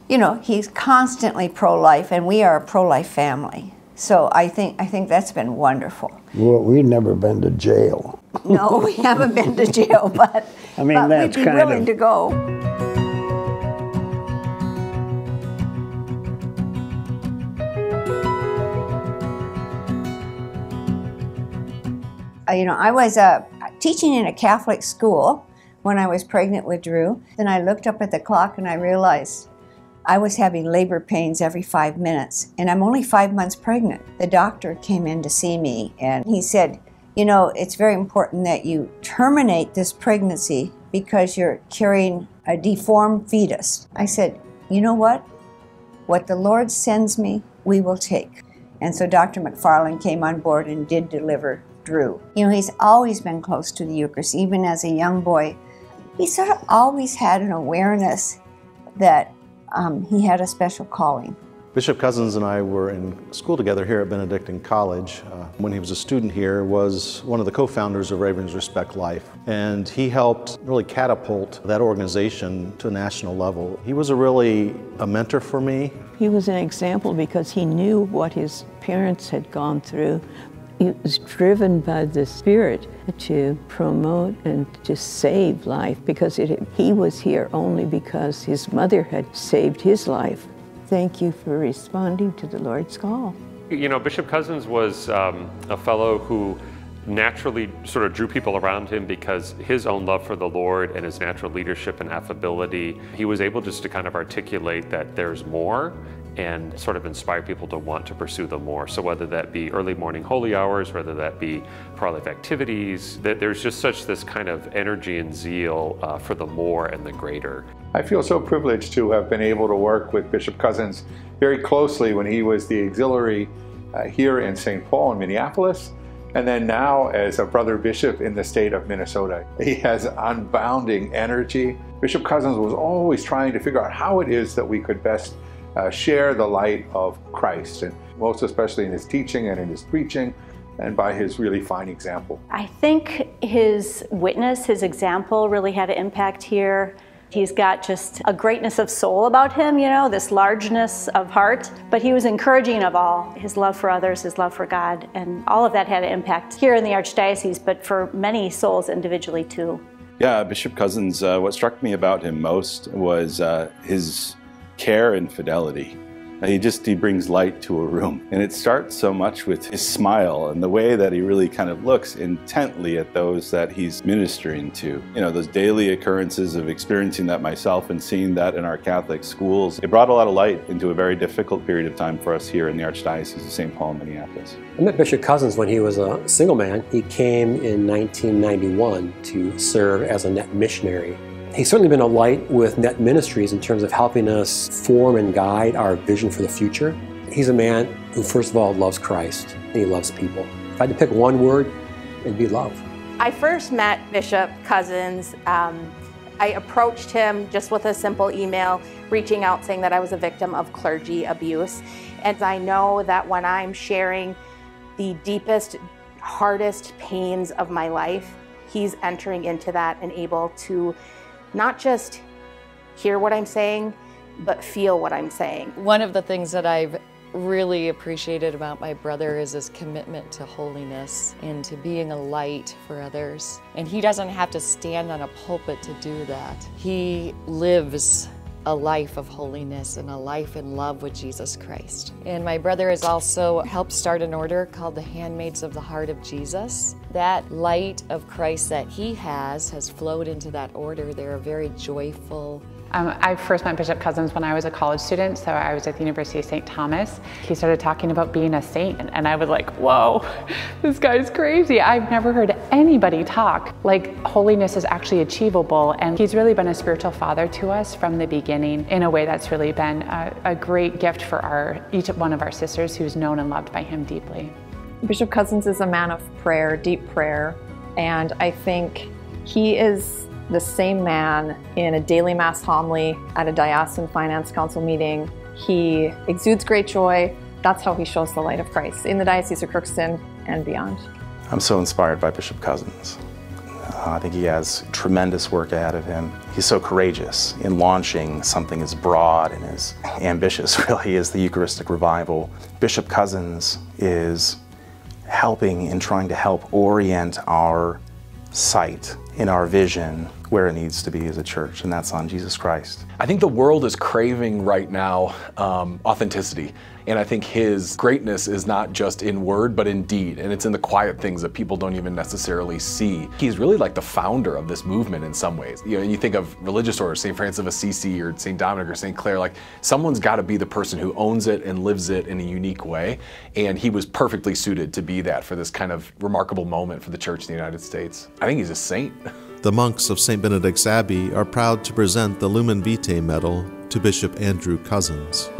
You know, he's constantly pro-life, and we are a pro-life family. So I think that's been wonderful. Well, we've never been to jail. No, we haven't been to jail, but, I mean, that's we'd be kind willing of... to go. You know, I was teaching in a Catholic school when I was pregnant with Drew. Then I looked up at the clock and I realized I was having labor pains every 5 minutes, and I'm only 5 months pregnant. The doctor came in to see me, and he said, you know, it's very important that you terminate this pregnancy because you're carrying a deformed fetus. I said, you know what? What the Lord sends me, we will take. And so Dr. McFarland came on board and did deliver Drew. You know, he's always been close to the Eucharist, even as a young boy. He sort of always had an awareness that he had a special calling. Bishop Cozzens and I were in school together here at Benedictine College. When he was a student here, was one of the co-founders of Ravens Respect Life. And he helped really catapult that organization to a national level. He was really a mentor for me. He was an example because he knew what his parents had gone through. He was driven by the Spirit to promote and to save life, because he was here only because his mother had saved his life. Thank you for responding to the Lord's call. You know, Bishop Cozzens was a fellow who naturally sort of drew people around him because his own love for the Lord and his natural leadership and affability, he was able just to kind of articulate that there's more and sort of inspire people to want to pursue them more. So whether that be early morning holy hours, whether that be pro-life activities, that there's just such this kind of energy and zeal for the more and the greater. I feel so privileged to have been able to work with Bishop Cozzens very closely when he was the auxiliary here in St. Paul in Minneapolis, and then now as a brother bishop in the state of Minnesota. He has unbounding energy. Bishop Cozzens was always trying to figure out how it is that we could best share the light of Christ, and most especially in his teaching and in his preaching, and by his really fine example. I think his witness, his example really had an impact here. He's got just a greatness of soul about him, you know, this largeness of heart, but he was encouraging of all. His love for others, his love for God, and all of that had an impact here in the Archdiocese, but for many souls individually too. Yeah, Bishop Cozzens, what struck me about him most was his care and fidelity. He brings light to a room. And it starts so much with his smile and the way that he really kind of looks intently at those that he's ministering to. You know, those daily occurrences of experiencing that myself and seeing that in our Catholic schools. It brought a lot of light into a very difficult period of time for us here in the Archdiocese of St. Paul, Minneapolis. I met Bishop Cozzens when he was a single man. He came in 1991 to serve as a net missionary. He's certainly been a light with Net Ministries in terms of helping us form and guide our vision for the future. He's a man who, first of all, loves Christ, and he loves people. If I had to pick one word, it'd be love. I first met Bishop Cozzens. I approached him just with a simple email, reaching out saying that I was a victim of clergy abuse. And I know that when I'm sharing the deepest, hardest pains of my life, he's entering into that and able to not just hear what I'm saying, but feel what I'm saying. One of the things that I've really appreciated about my brother is his commitment to holiness and to being a light for others. And he doesn't have to stand on a pulpit to do that. He lives a life of holiness and a life in love with Jesus Christ. And my brother has also helped start an order called the Handmaids of the Heart of Jesus. That light of Christ that he has flowed into that order. They're a very joyful. I first met Bishop Cozzens when I was a college student, so I was at the University of St. Thomas. He started talking about being a saint, and I was like, whoa, this guy's crazy. I've never heard anybody talk like holiness is actually achievable, and he's really been a spiritual father to us from the beginning in a way that's really been a great gift for each one of our sisters who's known and loved by him deeply. Bishop Cozzens is a man of prayer, deep prayer, and I think he is the same man in a daily Mass homily at a Diocesan Finance Council meeting. He exudes great joy. That's how he shows the light of Christ in the Diocese of Crookston and beyond. I'm so inspired by Bishop Cozzens. I think he has tremendous work ahead of him. He's so courageous in launching something as broad and as ambitious, really, as the Eucharistic revival. Bishop Cozzens is helping and trying to help orient our sight in our vision where it needs to be as a church, and that's on Jesus Christ. I think the world is craving right now authenticity. And I think his greatness is not just in word, but in deed. And it's in the quiet things that people don't even necessarily see. He's really like the founder of this movement in some ways. You know, you think of religious orders, St. Francis of Assisi or St. Dominic or St. Clare, like someone's got to be the person who owns it and lives it in a unique way. And he was perfectly suited to be that for this kind of remarkable moment for the Church in the United States. I think he's a saint. The monks of St. Benedict's Abbey are proud to present the Lumen Vitae Medal to Bishop Andrew Cozzens.